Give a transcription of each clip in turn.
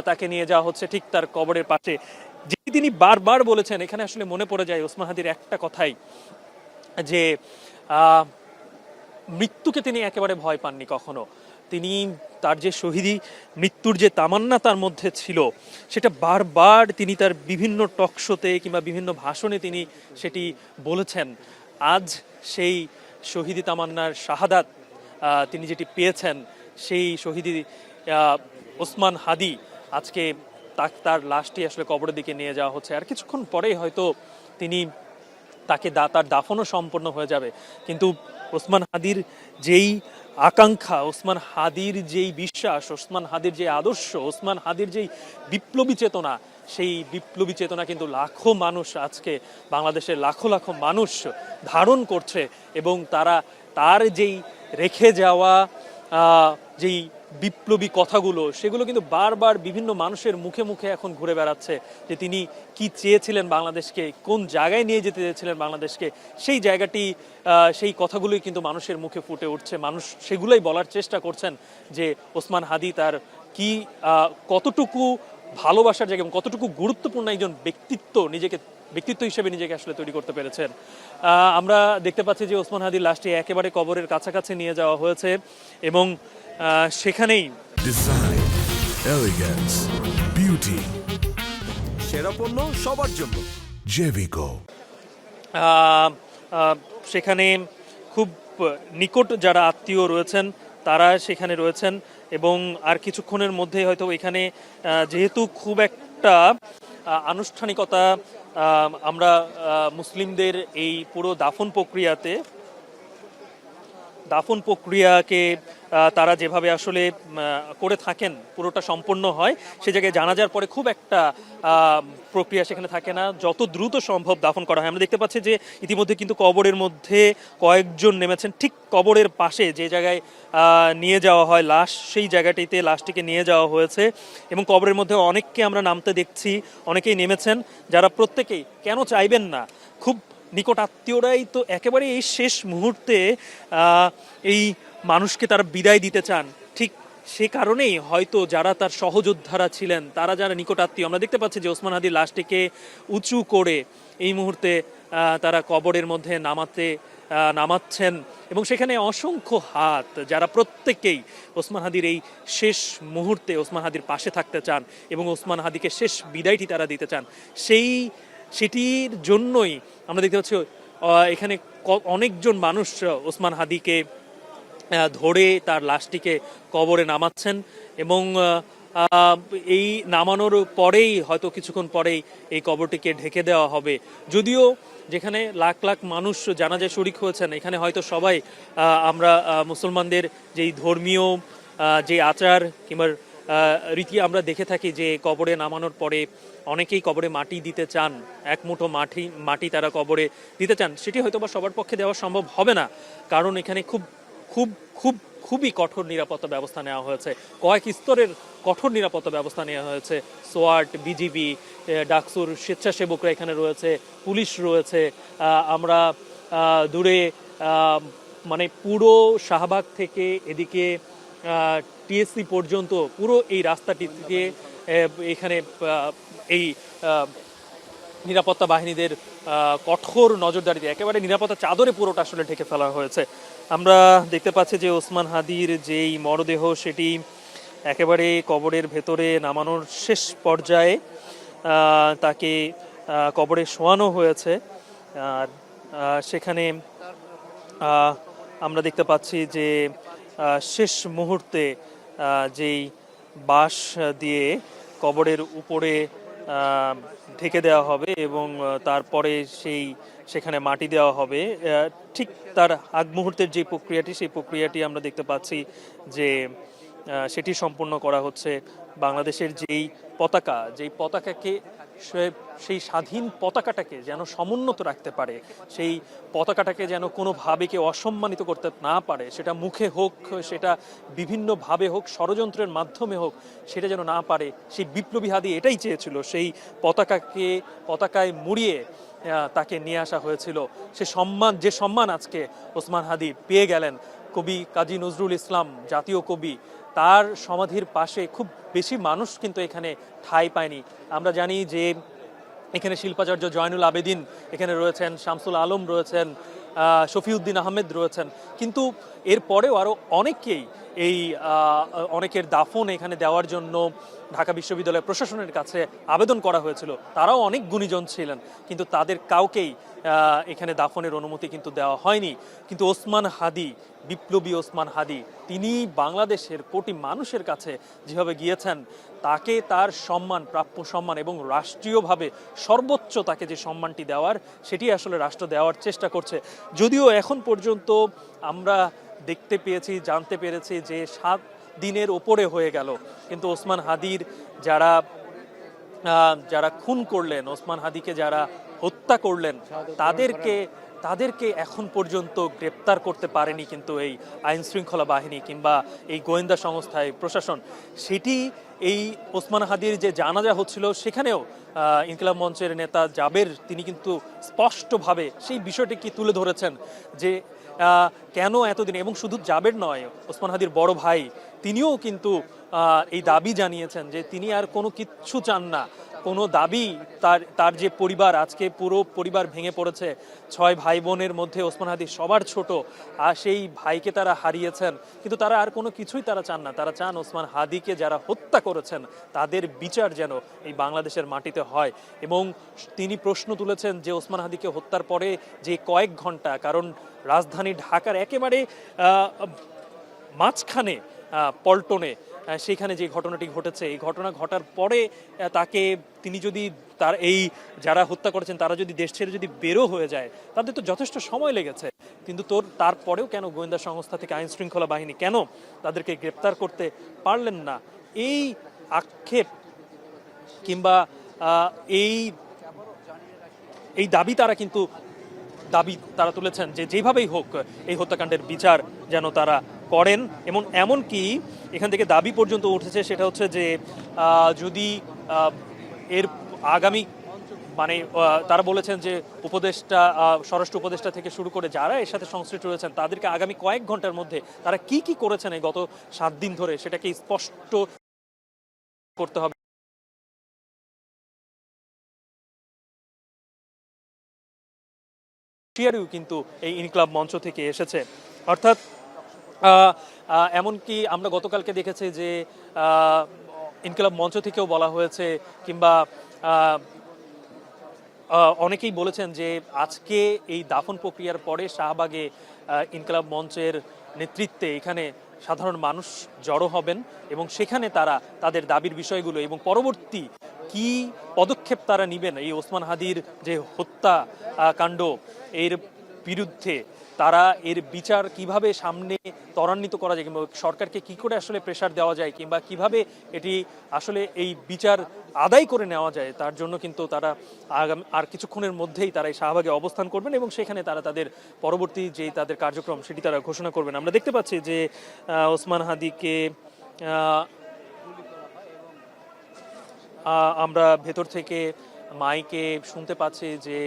তাকে নিয়ে যাওয়া হচ্ছে ঠিক তার কবরের পাশে। যেটি তিনি বারবার বলেছেন, এখানে আসলে মনে পড়ে যায় ওসমান হাদির একটা কথাই, যে মৃত্যুকে তিনি একেবারে ভয় পাননি কখনো। তিনি তার যে শহীদি মৃত্যুর যে তামান্না তার মধ্যে ছিল, সেটা বারবার তিনি তার বিভিন্ন টক শোতে কিংবা বিভিন্ন ভাষণে তিনি সেটি বলেছেন। আজ সেই শহীদি তামান্নার শাহাদাত তিনি যেটি পেয়েছেন, সেই শহীদি ওসমান হাদি, আজকে তার লাশটি আসলে কবরের দিকে নিয়ে যাওয়া হচ্ছে। আর কিছুক্ষণ পরেই হয়তো তিনি তাকে তার দাফনও সম্পন্ন হয়ে যাবে। কিন্তু ওসমান হাদির যেই আকাঙ্ক্ষা, ওসমান হাদির যেই বিশ্বাস, ওসমান হাদির যে আদর্শ, ওসমান হাদির যেই বিপ্লবী চেতনা, সেই বিপ্লবী চেতনা কিন্তু লাখো মানুষ, আজকে বাংলাদেশের লাখো লাখো মানুষ ধারণ করছে। এবং তারা তার যেই রেখে যাওয়া যেই বিপ্লবী কথাগুলো, সেগুলো কিন্তু বারবার বিভিন্ন মানুষের মুখে মুখে এখন ঘুরে বেড়াচ্ছে, যে তিনি কি চেয়েছিলেন বাংলাদেশকে, কোন জায়গায় নিয়ে যেতে চেয়েছিলেন বাংলাদেশকে। সেই জায়গাটি, সেই কথাগুলোই কিন্তু মানুষের মুখে ফুটে উঠছে। মানুষ সেগুলোই বলার চেষ্টা করছেন, যে ওসমান হাদি তার কি কতটুকু ভালোবাসার জায়গা এবং কতটুকু গুরুত্বপূর্ণ একজন ব্যক্তিত্ব হিসেবে নিজেকে আসলে তৈরি করতে পেরেছেন। আমরা দেখতে পাচ্ছি যে ওসমান হাদির লাশটি একেবারে কবরের কাছাকাছি নিয়ে যাওয়া হয়েছে, এবং সেখানেই ডিজাইন, এলিগেন্স, বিউটি, সেরা পণ্য সবার জন্য জেভিকো। সেখানে খুব নিকট যারা আত্মীয় রয়েছেন তারা সেখানে রয়েছেন, এবং আর কিছুক্ষণের মধ্যে হয়তো এখানে, যেহেতু খুব একটা আনুষ্ঠানিকতা আমরা মুসলিমদের এই পুরো দাফন প্রক্রিয়াকে তারা যেভাবে আসলে করে থাকেন, পুরোটা সম্পন্ন হয়। সে জায়গায় জানাজার পরে খুব একটা প্রক্রিয়া সেখানে থাকে না, যত দ্রুত সম্ভব দাফন করা হয়। আমরা দেখতে পাচ্ছি যে ইতিমধ্যে কিন্তু কবরের মধ্যে কয়েকজন নেমেছেন, ঠিক কবরের পাশে যে জায়গায় নিয়ে যাওয়া হয় লাশ, সেই জায়গাটিতে লাশটিকে নিয়ে যাওয়া হয়েছে। এবং কবরের মধ্যে অনেককে আমরা নামতে দেখছি, অনেকেই নেমেছেন, যারা প্রত্যেকেই কেন চাইবেন না, খুব নিকট আত্মীয়রাই তো একেবারে এই শেষ মুহূর্তে এই মানুষকে তারা বিদায় দিতে চান। ঠিক সে কারণেই হয়তো যারা তার সহযোদ্ধারা ছিলেন, তারা যারা নিকট আত্মীয়, আমরা দেখতে পাচ্ছি যে ওসমান হাদির লাশটিকে উঁচু করে এই মুহূর্তে তারা কবরের মধ্যে নামাচ্ছেন। এবং সেখানে অসংখ্য হাত, যারা প্রত্যেকেই ওসমান হাদির এই শেষ মুহূর্তে ওসমান হাদির পাশে থাকতে চান এবং ওসমান হাদিকে শেষ বিদায়টি তারা দিতে চান। সেটির জন্যই আমরা দেখতে পাচ্ছি এখানে অনেকজন মানুষ ওসমান হাদিকে ধরে তার লাশটিকে কবরে নামাচ্ছেন। এবং এই নামানোর পরেই হয়তো কিছুক্ষণ পরেই এই কবরটিকে ঢেকে দেওয়া হবে। যদিও যেখানে লাখ লাখ মানুষ জানাজায় শরিক হয়েছেন, এখানে হয়তো সবাই আমরা মুসলমানদের যেই ধর্মীয় যে আচার কিংবা রীতি আমরা দেখে থাকি, যে কবরে নামানোর পরে অনেকেই কবরে মাটি দিতে চান, এক মুঠো মাটি তারা কবরে দিতে চান। সেটি হয়তো বা সবার পক্ষে দেওয়া সম্ভব হবে না, কারণ এখানে খুব খুব খুব খুবই কঠোর নিরাপত্তা ব্যবস্থা নেওয়া হয়েছে, কয়েক স্তরের কঠোর নিরাপত্তা ব্যবস্থা নেওয়া হয়েছে। সোয়াট, বিজিবি, ডাকসুর স্বেচ্ছাসেবকরা এখানে রয়েছে, পুলিশ রয়েছে। আমরা দূরে মানে পুরো শাহবাগ থেকে এদিকে টিএসসি পর্যন্ত পুরো এই রাস্তাটিতে এখানে এই নিরাপত্তা বাহিনীদের কঠোর নজরদারিতে একেবারে নিরাপত্তা চাদরে পুরোটা আসলে ঢেকে ফেলা হয়েছে। আমরা দেখতে পাচ্ছি যে ওসমান হাদির যেই মরদেহ, সেটি একেবারে কবরের ভেতরে নামানোর শেষ পর্যায়ে তাকে কবরে শোয়ানো হয়েছে। আর সেখানে আমরা দেখতে পাচ্ছি যে শেষ মুহূর্তে যেই বাঁশ দিয়ে কবরের উপরে ঢেকে দেওয়া হবে এবং তারপরে সেখানে মাটি দেওয়া হবে। ঠিক তার আগ মুহূর্তের যে প্রক্রিয়াটি, সেই প্রক্রিয়াটি আমরা দেখতে পাচ্ছি যে সেটি সম্পূর্ণ করা হচ্ছে। বাংলাদেশের যেই পতাকাকে সেই স্বাধীন পতাকাটাকে যেন সমুন্নত রাখতে পারে, সেই পতাকাটাকে যেন কোনোভাবে কেউ অসম্মানিত করতে না পারে, সেটা মুখে হোক, সেটা বিভিন্নভাবে হোক, ষড়যন্ত্রের মাধ্যমে হোক, সেটা যেন না পারে, সেই বিপ্লবী হাদি এটাই চেয়েছিল। সেই পতাকায় মুড়িয়ে তাকে নিয়ে আসা হয়েছিল। যে সম্মান আজকে ওসমান হাদি পেয়ে গেলেন। কবি কাজী নজরুল ইসলাম, জাতীয় কবি, তার সমাধির পাশে খুব বেশি মানুষ কিন্তু এখানে ঠাঁই পায়নি। আমরা জানি যে এখানে শিল্পাচার্য জয়নুল আবেদিন এখানে রয়েছেন, শামসুল আলম রয়েছেন, শফিউদ্দিন আহমেদ রয়েছেন, কিন্তু এরপরেও আরও অনেকেই অনেকের দাফন এখানে দেওয়ার জন্য ঢাকা বিশ্ববিদ্যালয় প্রশাসনের কাছে আবেদন করা হয়েছিল। তারাও অনেক গুণীজন ছিলেন, কিন্তু তাদের কাউকেই এখানে দাফনের অনুমতি কিন্তু দেওয়া হয়নি। কিন্তু ওসমান হাদি, বিপ্লবী ওসমান হাদি, তিনি বাংলাদেশের কোটি মানুষের কাছে যেভাবে গিয়েছেন, তাকে তার সম্মান, প্রাপ্য সম্মান এবং রাষ্ট্রীয়ভাবে সর্বোচ্চ তাকে যে সম্মানটি দেওয়ার, সেটি আসলে রাষ্ট্র দেওয়ার চেষ্টা করছে। যদিও এখন পর্যন্ত আমরা দেখতে পেয়েছি, জানতে পেরেছি যে 7 দিনের ওপরে হয়ে গেল, কিন্তু ওসমান হাদির যারা খুন করলেন, ওসমান হাদিকে যারা হত্যা করলেন, তাদেরকে এখন পর্যন্ত গ্রেপ্তার করতে পারেনি কিন্তু এই আইন শৃঙ্খলা বাহিনী কিংবা এই গোয়েন্দা সংস্থায় প্রশাসন। সেটি এই ওসমান হাদির যে জানাজা হচ্ছিল, সেখানেও ইনকিলাব মঞ্চের নেতা জাবের তিনি কিন্তু স্পষ্টভাবে সেই বিষয়টি কি তুলে ধরেছেন যে কেন এতদিন, এবং শুধু জাবের নয়, ওসমান হাদির বড় ভাই তিনিও কিন্তু এই দাবি জানিয়েছেন যে তিনি আর কোনো কিচ্ছু চান না, কোনো দাবি, তার যে পরিবার, আজকে পুরো পরিবার ভেঙে পড়েছে, 6 ভাই বোনের মধ্যে ওসমান হাদি সবার ছোট, আর সেই ভাইকে তারা হারিয়েছেন, কিন্তু তারা আর কোনো কিছুই তারা চান না। তারা চান ওসমান হাদিকে যারা হত্যা করেছেন তাদের বিচার যেন এই বাংলাদেশের মাটিতে হয়। এবং তিনি প্রশ্ন তুলেছেন যে ওসমান হাদিকে হত্যার পরে যে কয়েক ঘন্টা, কারণ রাজধানী ঢাকার একেবারে মাঝখানে পল্টনে সেখানে যে ঘটনাটি ঘটেছে, এই ঘটনা ঘটার পরে তিনি যদি তার যারা হত্যা করেছেন তারা যদি দেশ ছেড়ে যদি বেরো হয়ে যায়, তাদের তো যথেষ্ট সময় লেগেছে, কিন্তু তারপরেও কেন গোয়েন্দা সংস্থা থেকে আইন শৃঙ্খলা বাহিনী কেন তাদেরকে গ্রেপ্তার করতে পারলেন না? এই আক্ষেপ কিংবা এই দাবি তারা তুলেছেন যে যেভাবেই হোক এই হত্যাকাণ্ডের বিচার যেন তারা করেন। এবং এমনকি এখান থেকে দাবি পর্যন্ত উঠেছে, সেটা হচ্ছে যে যদি এর আগামী তারা বলেছেন যে স্বরাষ্ট্র উপদেষ্টা থেকে শুরু করে যারা এর সাথে সংশ্লিষ্ট রয়েছেন, তাদেরকে আগামী কয়েক ঘন্টার মধ্যে তারা কি করেছেন এই গত 7 দিন ধরে, সেটাকে স্পষ্ট করতে হবে। কিন্তু এই ইনকিলাব মঞ্চ থেকে এসেছে, অর্থাৎ এমনকি আমরা গতকালকে দেখেছি যে ইনকিলাব মঞ্চ থেকেও বলা হয়েছে, কিংবা অনেকেই বলেছেন যে আজকে এই দাফন প্রক্রিয়ার পরে শাহবাগে ইনকিলাব মঞ্চের নেতৃত্বে এখানে সাধারণ মানুষ জড়ো হবেন এবং সেখানে তারা তাদের দাবির বিষয়গুলো এবং পরবর্তী কি পদক্ষেপ তারা নেবেন এই ওসমান হাদির যে হত্যাকাণ্ড, এর বিরুদ্ধে তারা এর বিচার কিভাবে সামনে ত্বরান্বিত করা যায়, কিংবা সরকারকে কি করে আসলে প্রেসার দেওয়া যায়, কিংবা কিভাবে এটি আসলে এই বিচার আদায় করে নেওয়া যায়, তার জন্য কিন্তু তারা আর কিছুক্ষণের মধ্যেই তারা এই শাহবাগে অবস্থান করবেন এবং সেখানে তারা তাদের পরবর্তী যে তাদের কার্যক্রম সেটি তারা ঘোষণা করবেন। আমরা দেখতে পাচ্ছি যে ওসমান হাদিকে আমরা ভেতর থেকে মাইকে শুনতে পাচ্ছি যে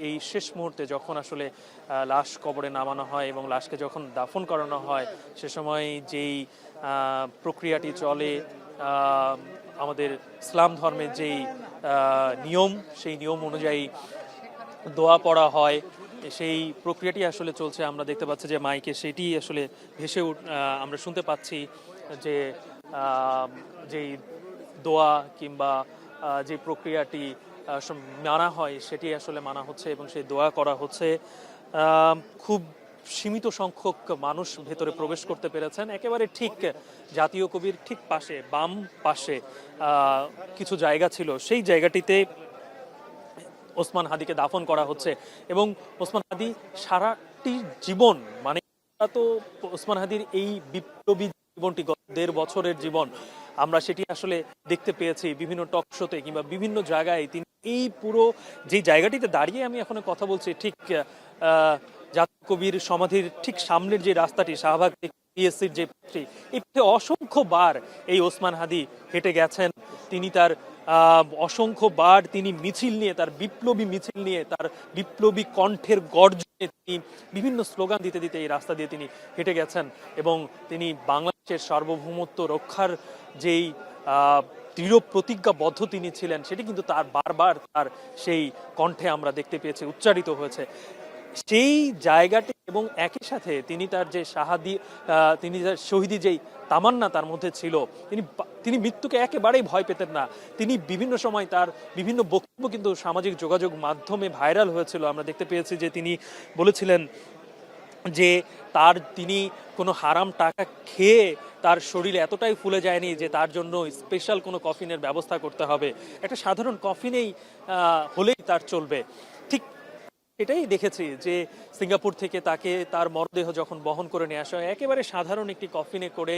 এই শেষ মুহূর্তে যখন আসলে লাশ কবরে নামানো হয় এবং লাশকে যখন দাফন করানো হয়, সে সময় যেই প্রক্রিয়াটি চলে, আমাদের ইসলাম ধর্মের যেই নিয়ম, সেই নিয়ম অনুযায়ী দোয়া পড়া হয়, সেই প্রক্রিয়াটি আসলে চলছে। আমরা দেখতে পাচ্ছি যে মাইকে সেটি আসলে আমরা শুনতে পাচ্ছি যে যেই দোয়া কিংবা যে প্রক্রিয়াটি মানা হয় সেটি আসলে মানা হচ্ছে এবং সেই দোয়া করা হচ্ছে। খুব সীমিত সংখ্যক মানুষ ভেতরে প্রবেশ করতে পেরেছেন। একেবারে ঠিক জাতীয় কবির ঠিক পাশে, বাম পাশে কিছু জায়গা ছিল, সেই জায়গাটিতে ওসমান হাদিকে দাফন করা হচ্ছে এবং ওসমান হাদি সারাটি জীবন, তো ওসমান হাদির এই বিপ্লবী জীবনটি, 1.5 বছরের জীবন, আমরা সেটি আসলে দেখতে পেয়েছি বিভিন্ন টক শোতে কিংবা বিভিন্ন জায়গায়। তিনি এই পুরো যে জায়গাটিতে দাঁড়িয়ে আমি এখন কথা বলছি, ঠিক জাতীয় কবির সমাধির ঠিক সামনের যে রাস্তাটি, শাহবাগ পিএসসির যে পথটি, এই পথে অসংখ্যবার এই ওসমান হাদি হেঁটে গেছেন। তিনি তার অসংখ্যবার তিনি মিছিল নিয়ে, তার বিপ্লবী মিছিল নিয়ে, তার বিপ্লবী কণ্ঠের গর্জনে তিনি বিভিন্ন স্লোগান দিতে দিতে এই রাস্তা দিয়ে তিনি হেঁটে গেছেন এবং তিনি বাংলাদেশ বাংলাদেশের সার্বভৌমত্ব রক্ষার যেই দৃঢ় প্রতিজ্ঞাবদ্ধ তিনি ছিলেন, সেটি কিন্তু তার বারবার তার সেই কণ্ঠে আমরা দেখতে পেয়েছি, উচ্চারিত হয়েছে। সেই জায়গাটি এবং একই সাথে তিনি তার যে তিনি তার শহীদি যেই তামান্না তার মধ্যে ছিল, তিনি মৃত্যুকে একেবারেই ভয় পেতেন না। তিনি বিভিন্ন সময় তার বিভিন্ন বক্তব্য কিন্তু সামাজিক যোগাযোগ মাধ্যমে ভাইরাল হয়েছিল। আমরা দেখতে পেয়েছি যে তিনি বলেছিলেন যে তিনি কোনো হারাম টাকা খেয়ে তার শরীর এতটাই ফুলে যায়নি যে তার জন্য স্পেশাল কোনো কফিনের ব্যবস্থা করতে হবে, একটা সাধারণ কফিনেই হলেই তার চলবে। ঠিক এটাই দেখেছি যে সিঙ্গাপুর থেকে তাকে তার মরদেহ যখন বহন করে নিয়ে আসা হয়, একেবারে সাধারণ একটি কফিনে করে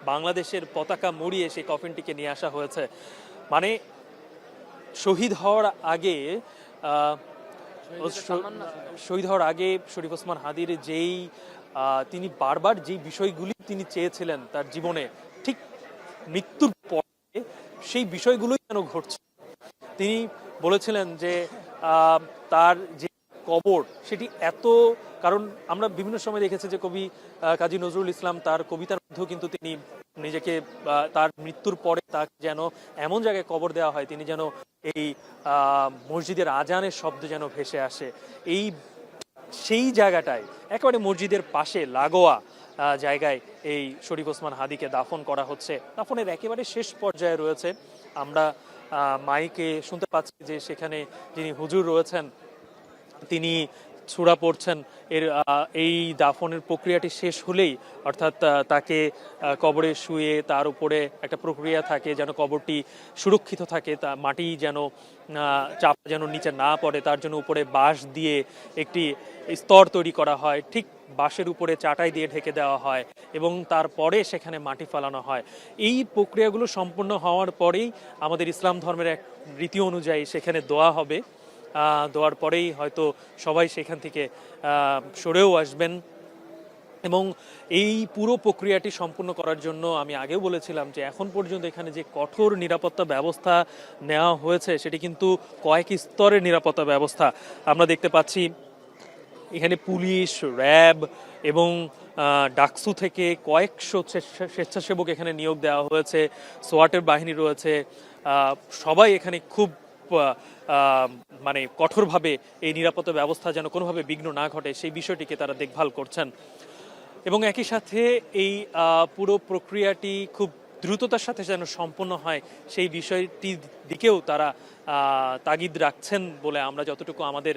বাংলাদেশের পতাকা মুড়িয়ে সেই কফিনটিকে নিয়ে আসা হয়েছে। মানে শহীদ হওয়ার আগে শরীফ ওসমান হাদির তিনি বারবার যেই বিষয়গুলি তিনি চেয়েছিলেন তার জীবনে, ঠিক মৃত্যুর পরে সেই বিষয়গুলোই যেন ঘটছে। তিনি বলেছিলেন যে তার যে কবর সেটি কারণ আমরা বিভিন্ন সময় দেখেছি যে কবি কাজী নজরুল ইসলাম তার কবিতার মধ্যেও কিন্তু তিনি নিজেকে তার মৃত্যুর পরে তাকে যেন এমন জায়গায় কবর দেওয়া হয় তিনি যেন এই মসজিদের আজানের শব্দ যেন ভেসে আসে। সেই জায়গাটায় একেবারে মসজিদের পাশে লাগোয়া জায়গায় এই শরীফ ওসমান হাদিকে দাফন করা হচ্ছে। দাফনের একেবারে শেষ পর্যায়ে রয়েছে। আমরা মাইকে শুনতে পাচ্ছি যে সেখানে যিনি হুজুর রয়েছেন তিনি সূরা পড়ছেন। এই দাফনের প্রক্রিয়াটি শেষ হলেই, অর্থাৎ তাকে কবরে শুয়ে তার উপরে একটা প্রক্রিয়া থাকে যেন কবরটি সুরক্ষিত থাকে, তা মাটি যেন চাপ যেন নিচে না পড়ে, তার জন্য উপরে বাঁশ দিয়ে একটি স্তর তৈরি করা হয়, ঠিক বাঁশের উপরে চাটাই দিয়ে ঢেকে দেওয়া হয় এবং তারপরে সেখানে মাটি ফেলানো হয়। এই প্রক্রিয়াগুলো সম্পূর্ণ হওয়ার পরেই আমাদের ইসলাম ধর্মের এক রীতি অনুযায়ী সেখানে দোয়া হবে। দেওয়ার পরেই হয়তো সবাই সেখান থেকে সরেও আসবেন। এবং এই পুরো প্রক্রিয়াটি সম্পূর্ণ করার জন্য আমি আগেও বলেছিলাম যে এখন পর্যন্ত এখানে যে কঠোর নিরাপত্তা ব্যবস্থা নেওয়া হয়েছে সেটি কিন্তু কয়েক স্তরের নিরাপত্তা ব্যবস্থা আমরা দেখতে পাচ্ছি। এখানে পুলিশ, র্যাব এবং ডাকসু থেকে কয়েকশো স্বেচ্ছাসেবক এখানে নিয়োগ দেওয়া হয়েছে, সোয়াটের বাহিনী রয়েছে। সবাই এখানে খুব মানে কঠোরভাবে এই নিরাপত্তা ব্যবস্থা যেন কোনোভাবে বিঘ্ন না ঘটে সেই বিষয়টিকে তারা দেখভাল করছেন। এবং একই সাথে এই পুরো প্রক্রিয়াটি খুব দ্রুততার সাথে যেন সম্পন্ন হয় সেই বিষয়টির দিকেও তারা তাগিদ রাখছেন বলে আমরা যতটুকু আমাদের